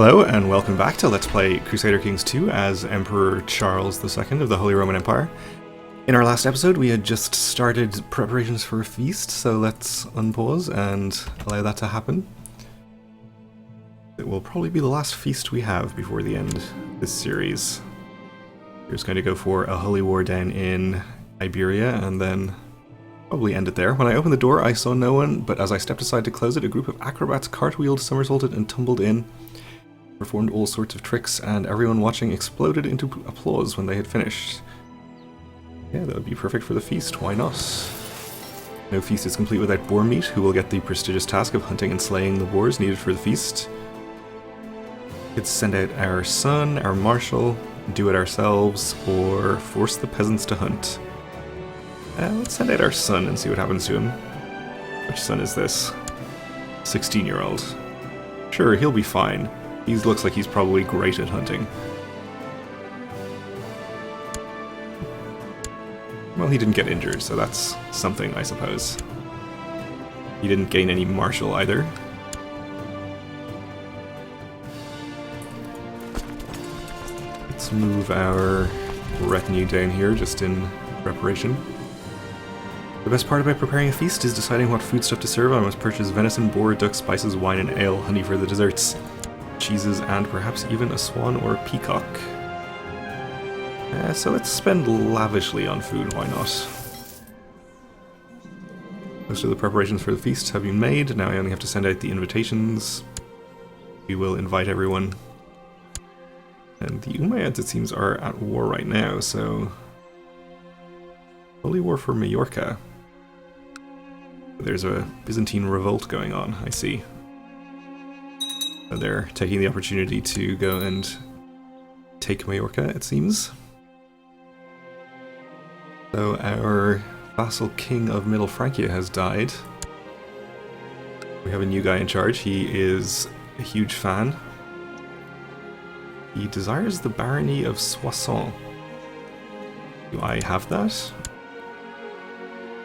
Hello and welcome back to Let's Play Crusader Kings 2 as Emperor Charles II of the Holy Roman Empire. In our last episode we had just started preparations for a feast, so let's unpause and allow that to happen. It will probably be the last feast we have before the end of this series. We're just going to go for a holy war down in Iberia and then probably end it there. When I opened the door I saw no one, but as I stepped aside to close it, a group of acrobats cartwheeled, somersaulted and tumbled in. Performed all sorts of tricks, and everyone watching exploded into applause when they had finished. Yeah, that would be perfect for the feast, why not? No feast is complete without boar meat, who will get the prestigious task of hunting and slaying the boars needed for the feast. Let's send out our son, our marshal, do it ourselves, or force the peasants to hunt. Let's send out our son and see what happens to him. Which son is this? 16-year-old. Sure, he'll be fine. He looks like he's probably great at hunting. Well, he didn't get injured, so that's something, I suppose. He didn't gain any martial either. Let's move our retinue down here, just in preparation. The best part about preparing a feast is deciding what foodstuff to serve. I must purchase venison, boar, duck, spices, wine and ale, honey for the desserts, cheeses, and perhaps even a swan or a peacock. So let's spend lavishly on food, why not? Most of the preparations for the feast have been made, now I only have to send out the invitations. We will invite everyone. And the Umayyads, it seems, are at war right now, so... Holy war for Majorca. There's a Byzantine revolt going on, I see. So they're taking the opportunity to go and take Majorca, it seems. So our vassal king of Middle Francia has died. We have a new guy in charge. He is a huge fan. He desires the barony of Soissons. Do I have that?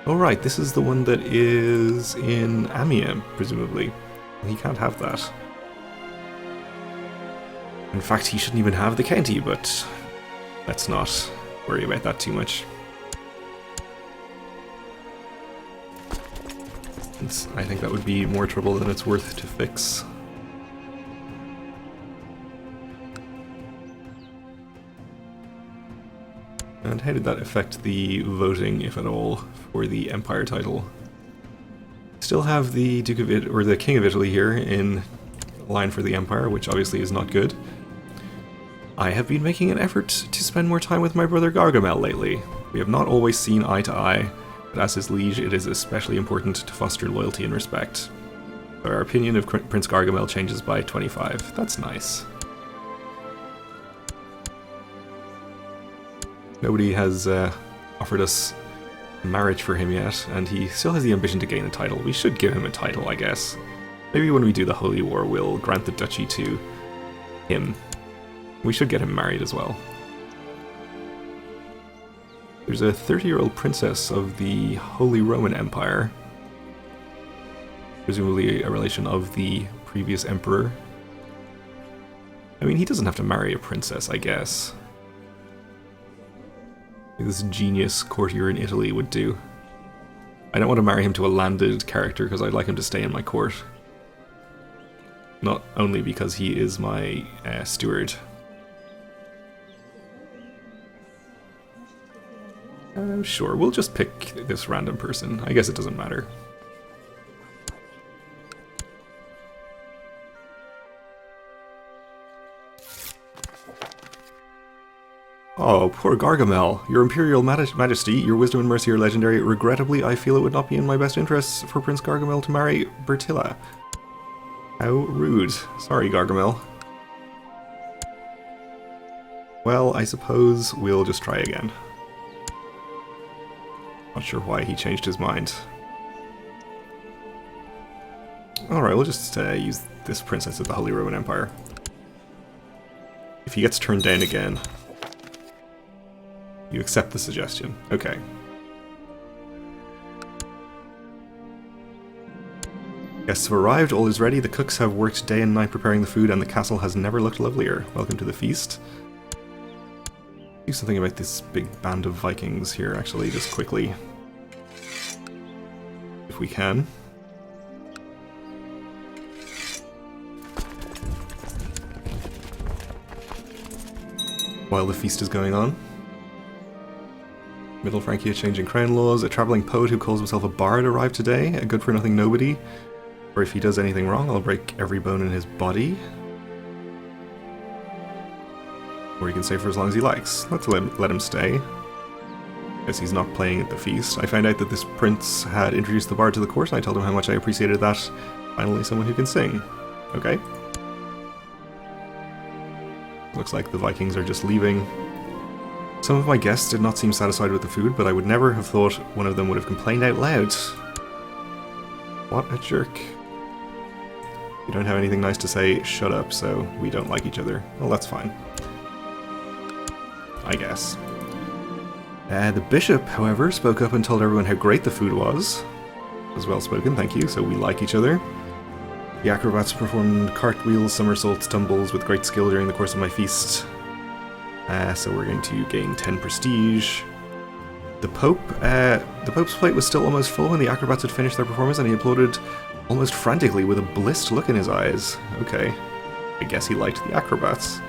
Oh right, this is the one that is in Amiens, presumably. He can't have that. In fact, he shouldn't even have the county, but let's not worry about that too much. I think that would be more trouble than it's worth to fix. And how did that affect the voting, if at all, for the Empire title? Still have the Duke of or the King of Italy here in line for the Empire, which obviously is not good. I have been making an effort to spend more time with my brother Gargamel lately. We have not always seen eye to eye, but as his liege it is especially important to foster loyalty and respect. Our opinion of Prince Gargamel changes by 25. That's nice. Nobody has offered us marriage for him yet, and he still has the ambition to gain a title. We should give him a title, I guess. Maybe when we do the Holy War we'll grant the duchy to him. We should get him married as well. There's a 30-year-old princess of the Holy Roman Empire, presumably a relation of the previous emperor. I mean, he doesn't have to marry a princess, I guess. This genius courtier in Italy would do. I don't want to marry him to a landed character because I'd like him to stay in my court. Not only because he is my steward. Sure, we'll just pick this random person. I guess it doesn't matter. Oh, poor Gargamel. Your Imperial Majesty, your wisdom and mercy are legendary. Regrettably, I feel it would not be in my best interests for Prince Gargamel to marry Bertilla. How rude. Sorry, Gargamel. Well, I suppose we'll just try again. Not sure why he changed his mind. Alright, we'll just use this princess of the Holy Roman Empire. If he gets turned down again... You accept the suggestion. Okay. Guests have arrived, all is ready, the cooks have worked day and night preparing the food, and the castle has never looked lovelier. Welcome to the feast. Do something about this big band of Vikings here, actually, just quickly. If we can. While the feast is going on. Middle Francia changing crown laws. A travelling poet who calls himself a bard arrived today. A good-for-nothing nobody. Or if he does anything wrong, I'll break every bone in his body. Or he can stay for as long as he likes. Let's let him stay. Guess he's not playing at the feast. I found out that this prince had introduced the bard to the court, and I told him how much I appreciated that. Finally, someone who can sing. Okay. Looks like the Vikings are just leaving. Some of my guests did not seem satisfied with the food, but I would never have thought one of them would have complained out loud. What a jerk. You don't have anything nice to say, shut up, so we don't like each other. Well, that's fine. I guess. The bishop, however, spoke up and told everyone how great the food was. It was well spoken, thank you, so we like each other. The acrobats performed cartwheels, somersaults, tumbles with great skill during the course of my feast. So we're going to gain 10 prestige. The Pope's plate was still almost full when the acrobats had finished their performance, and he applauded almost frantically with a blissed look in his eyes. Okay, I guess he liked the acrobats.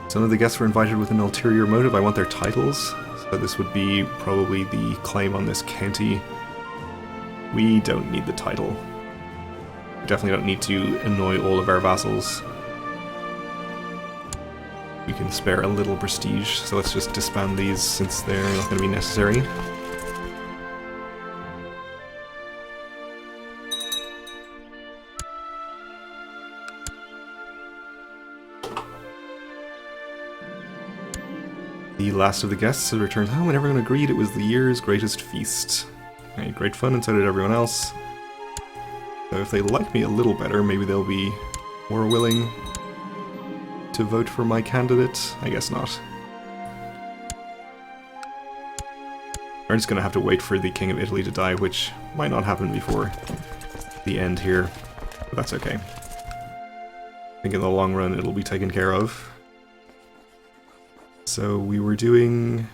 Some of the guests were invited with an ulterior motive. I want their titles, so this would be probably the claim on this county. We don't need the title. We definitely don't need to annoy all of our vassals. We can spare a little prestige, so let's just disband these since they're not going to be necessary. The last of the guests had returned home, and everyone agreed it was the year's greatest feast. I had great fun, and so did everyone else. So if they like me a little better, maybe they'll be more willing to vote for my candidate? I guess not. We're just gonna have to wait for the King of Italy to die, which might not happen before the end here, but that's okay. I think in the long run it'll be taken care of. So we were doing...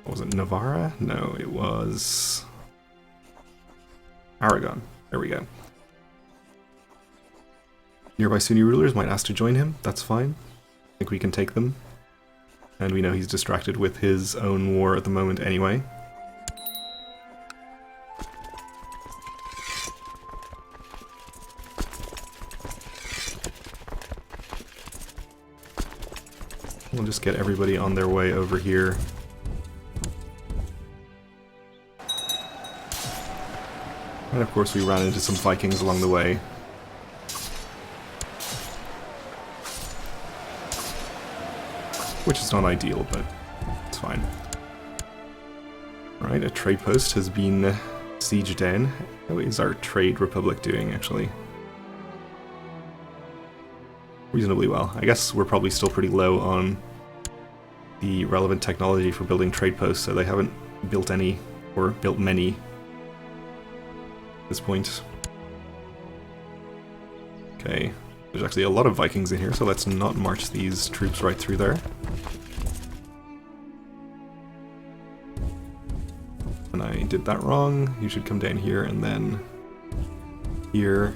what was it, Navarra? No, it was... Aragon. There we go. Nearby Sunni rulers might ask to join him, that's fine. I think we can take them. And we know he's distracted with his own war at the moment anyway. We'll just get everybody on their way over here. And of course we ran into some Vikings along the way. Which is not ideal, but it's fine. Alright, a trade post has been sieged down. How is our trade republic doing, actually? Reasonably well. I guess we're probably still pretty low on the relevant technology for building trade posts, so they haven't built any, or built many, at this point. Okay. There's actually a lot of Vikings in here, so let's not march these troops right through there. And I did that wrong. You should come down here and then here.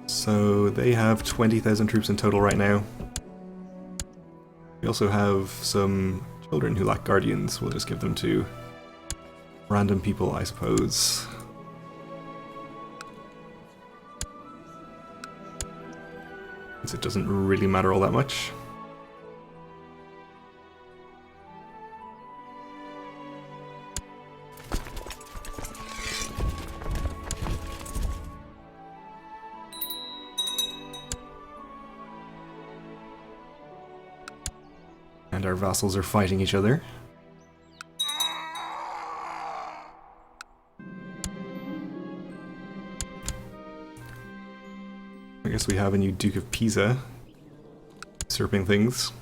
So they have 20,000 troops in total right now. We also have some children who lack guardians. We'll just give them to random people, I suppose. Since it doesn't really matter all that much. And our vassals are fighting each other. I guess course, we have a new Duke of Pisa usurping things.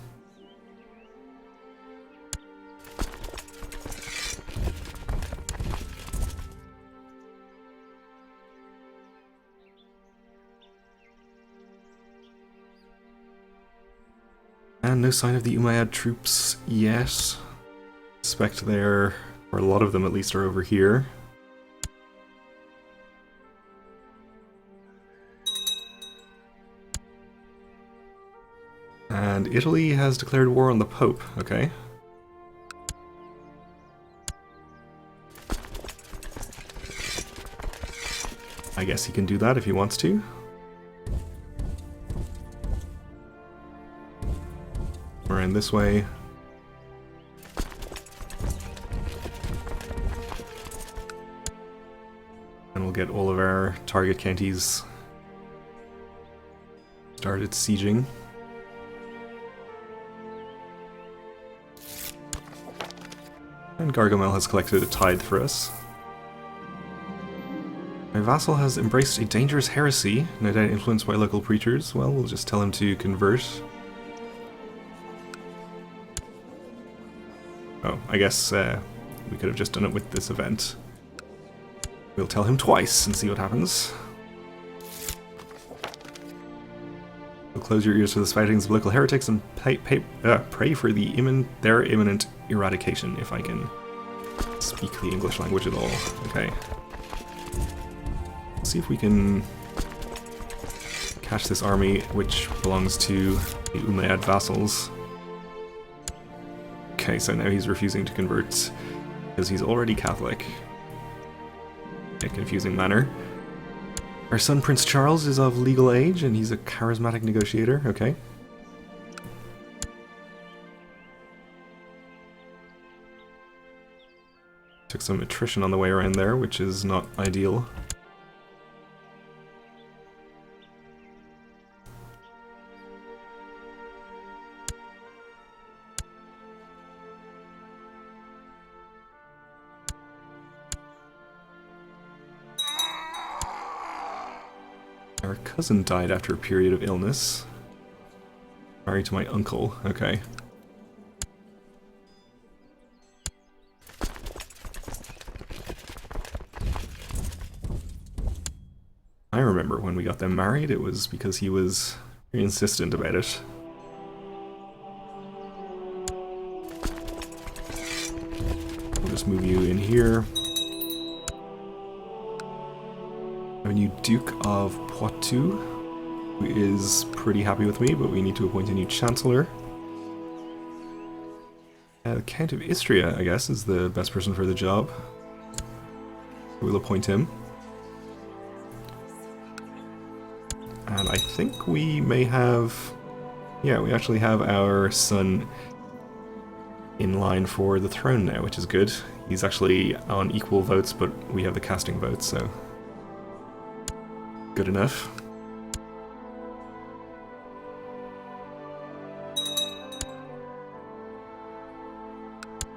And no sign of the Umayyad troops yet. Suspect they're, or a lot of them at least, are over here. And Italy has declared war on the Pope, okay. I guess he can do that if he wants to. We're in this way. And we'll get all of our target counties started sieging. And Gargamel has collected a tithe for us. My vassal has embraced a dangerous heresy, no doubt influenced by local preachers. Well, we'll just tell him to convert. Oh, I guess we could have just done it with this event. We'll tell him twice and see what happens. We'll close your ears to the spoutings of local heretics and pray for their imminent eradication, if I can speak the English language at all. Okay. Let's see if we can catch this army, which belongs to the Umayyad vassals. Okay, so now he's refusing to convert because he's already Catholic. In a confusing manner. Our son Prince Charles is of legal age and he's a charismatic negotiator. Okay. Took some attrition on the way around there, which is not ideal. Our cousin died after a period of illness. Married to my uncle. Okay. I remember when we got them married, it was because he was very insistent about it. We'll just move you in here. A new Duke of Poitou, who is pretty happy with me, but we need to appoint a new Chancellor. The Count of Istria, I guess, is the best person for the job. We'll appoint him. And I think we may have... Yeah, we actually have our son in line for the throne now, which is good. He's actually on equal votes, but we have the casting votes, so... good enough.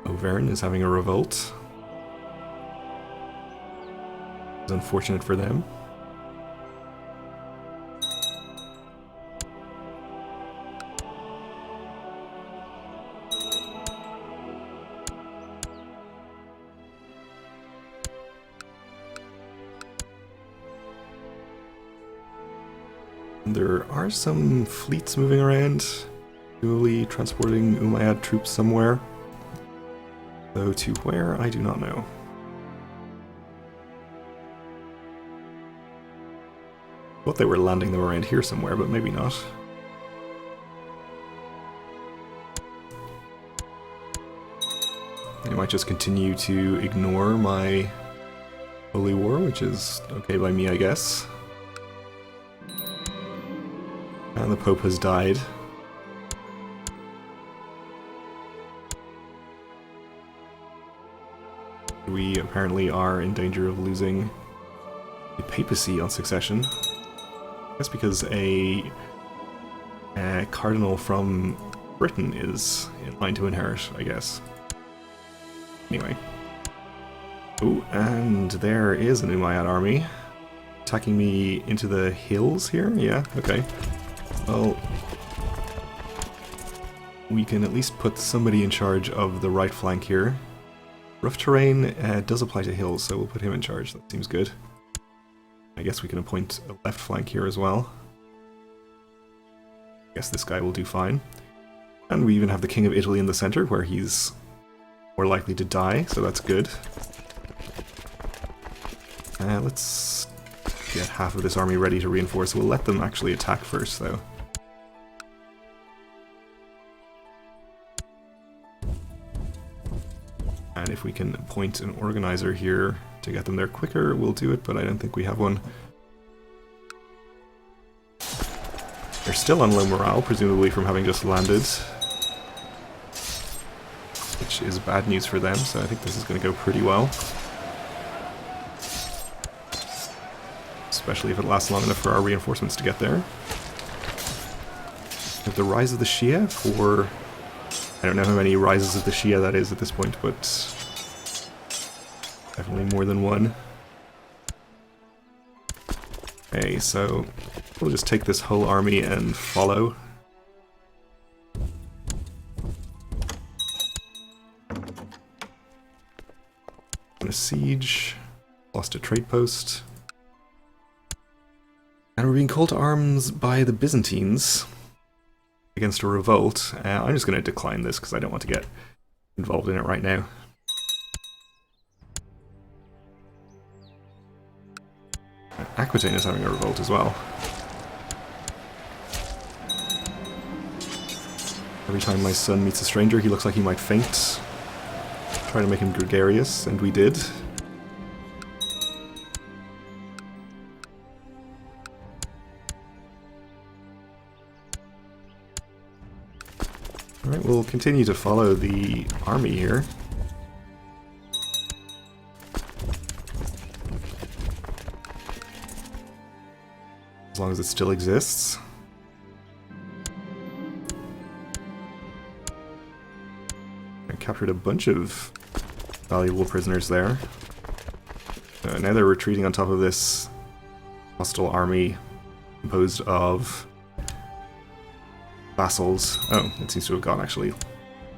Auvergne is having a revolt. It's unfortunate for them. There are some fleets moving around, presumably transporting Umayyad troops somewhere. Though to where, I do not know. Thought they were landing them around here somewhere, but maybe not. I might just continue to ignore my holy war, which is okay by me, I guess. And the Pope has died. We apparently are in danger of losing the papacy on succession. That's because a cardinal from Britain is in line to inherit, I guess. Anyway. Oh, and there is an Umayyad army. attacking me into the hills here? Yeah, okay. Well, we can at least put somebody in charge of the right flank here. Rough terrain does apply to hills, so we'll put him in charge. That seems good. I guess we can appoint a left flank here as well. I guess this guy will do fine. And we even have the King of Italy in the center, where he's more likely to die, so that's good. Let's get half of this army ready to reinforce. We'll let them actually attack first, though. And if we can appoint an organizer here to get them there quicker, we'll do it, but I don't think we have one. They're still on low morale, presumably from having just landed, which is bad news for them, so I think this is going to go pretty well. Especially if it lasts long enough for our reinforcements to get there. We have the Rise of the Shia for... I don't know how many Rises of the Shia that is at this point, but definitely more than one. Okay, so we'll just take this whole army and follow. And a siege, lost a trade post. And we're being called to arms by the Byzantines against a revolt. I'm just going to decline this because I don't want to get involved in it right now. Aquitaine is having a revolt as well. Every time my son meets a stranger, he looks like he might faint. Try to make him gregarious, and we did. Alright, we'll continue to follow the army here. As long as it still exists. I captured a bunch of valuable prisoners there. Now they're retreating on top of this hostile army composed of vassals. Oh, it seems to have gone actually. Well,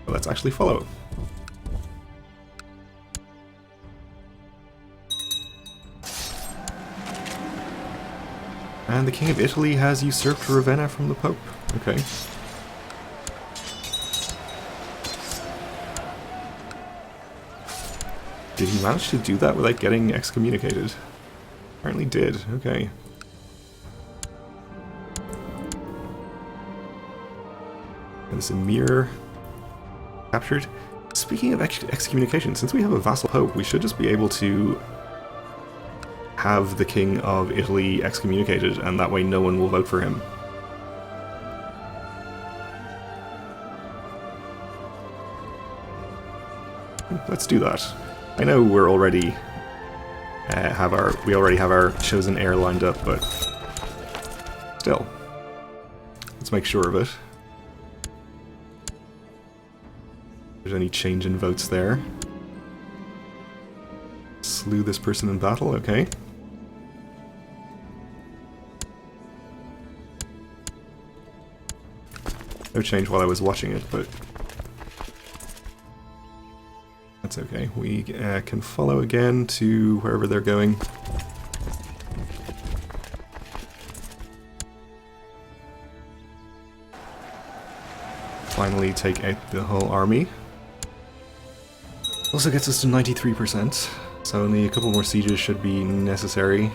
let's actually follow it. And the King of Italy has usurped Ravenna from the Pope. Okay. Did he manage to do that without getting excommunicated? Apparently did. Okay. And this Emir captured. Speaking of excommunication, since we have a vassal pope, we should just be able to have the King of Italy excommunicated, and that way no one will vote for him. Let's do that. I know we're already we already have our chosen heir lined up, but still, let's make sure of it. If there's any change in votes there. Slew this person in battle, okay. No change while I was watching it, but that's okay. We can follow again to wherever they're going. Finally take out the whole army. Also gets us to 93%, so only a couple more sieges should be necessary.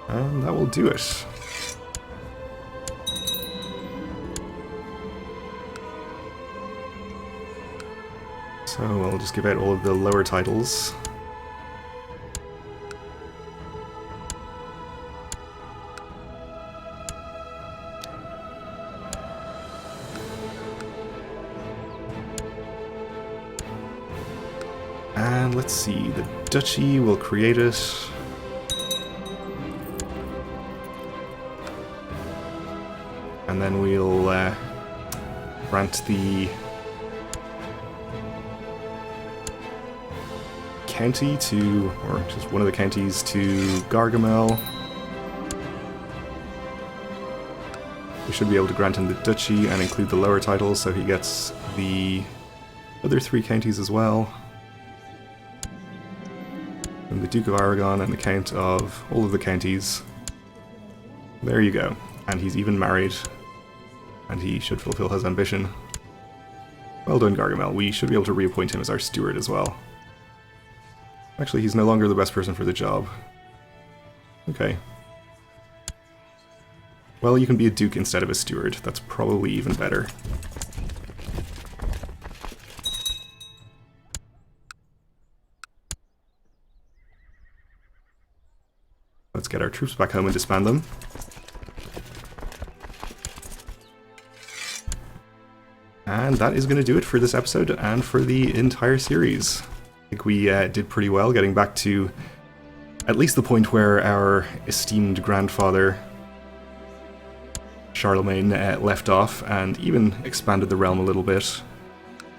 And that will do it. So I'll just give out all of the lower titles. And let's see, the duchy will create it. And then we'll grant the county to, or just one of the counties to Gargamel. We should be able to grant him the duchy and include the lower titles, so he gets the other 3 counties as well. And the Duke of Aragon and the Count of all of the counties. There you go. And he's even married. And he should fulfill his ambition. Well done, Gargamel. We should be able to reappoint him as our steward as well. Actually, he's no longer the best person for the job. Okay. Well, you can be a duke instead of a steward. That's probably even better. Let's get our troops back home and disband them. And that is going to do it for this episode and for the entire series. I think we did pretty well getting back to at least the point where our esteemed grandfather Charlemagne left off, and even expanded the realm a little bit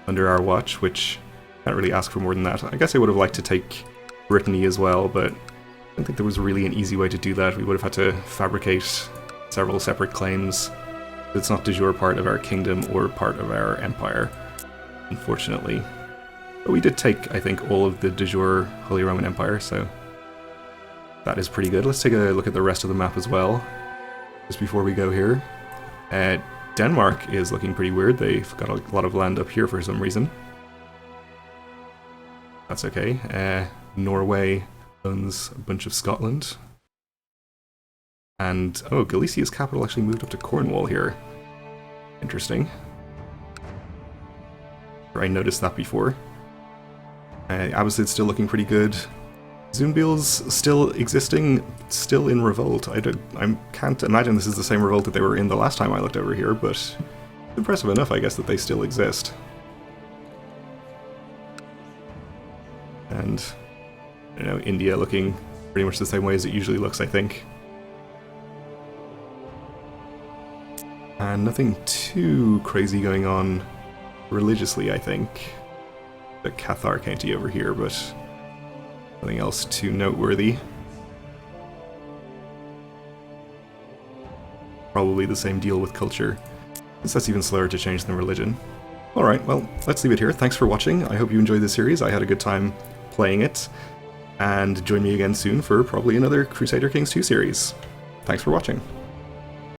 under our watch, which can't really ask for more than that. I guess I would have liked to take Brittany as well, but I don't think there was really an easy way to do that. We would have had to fabricate several separate claims. It's not de jure part of our kingdom or part of our empire, unfortunately. But we did take, I think, all of the de jure Holy Roman Empire, so that is pretty good. Let's take a look at the rest of the map as well, just before we go here. Denmark is looking pretty weird. They've got a lot of land up here for some reason. That's okay. Norway owns a bunch of Scotland. And, oh, Galicia's capital actually moved up to Cornwall here. Interesting. I noticed that before. Abbasid's still looking pretty good. Zunbil's still existing, still in revolt. I can't imagine this is the same revolt that they were in the last time I looked over here, but it's impressive enough, I guess, that they still exist. And, I don't know, India looking pretty much the same way as it usually looks, I think. And nothing too crazy going on religiously, I think. The Cathar County over here, but nothing else too noteworthy. Probably the same deal with culture, since that's even slower to change than religion. Alright, well, let's leave it here. Thanks for watching. I hope you enjoyed this series. I had a good time playing it. And join me again soon for probably another Crusader Kings 2 series. Thanks for watching.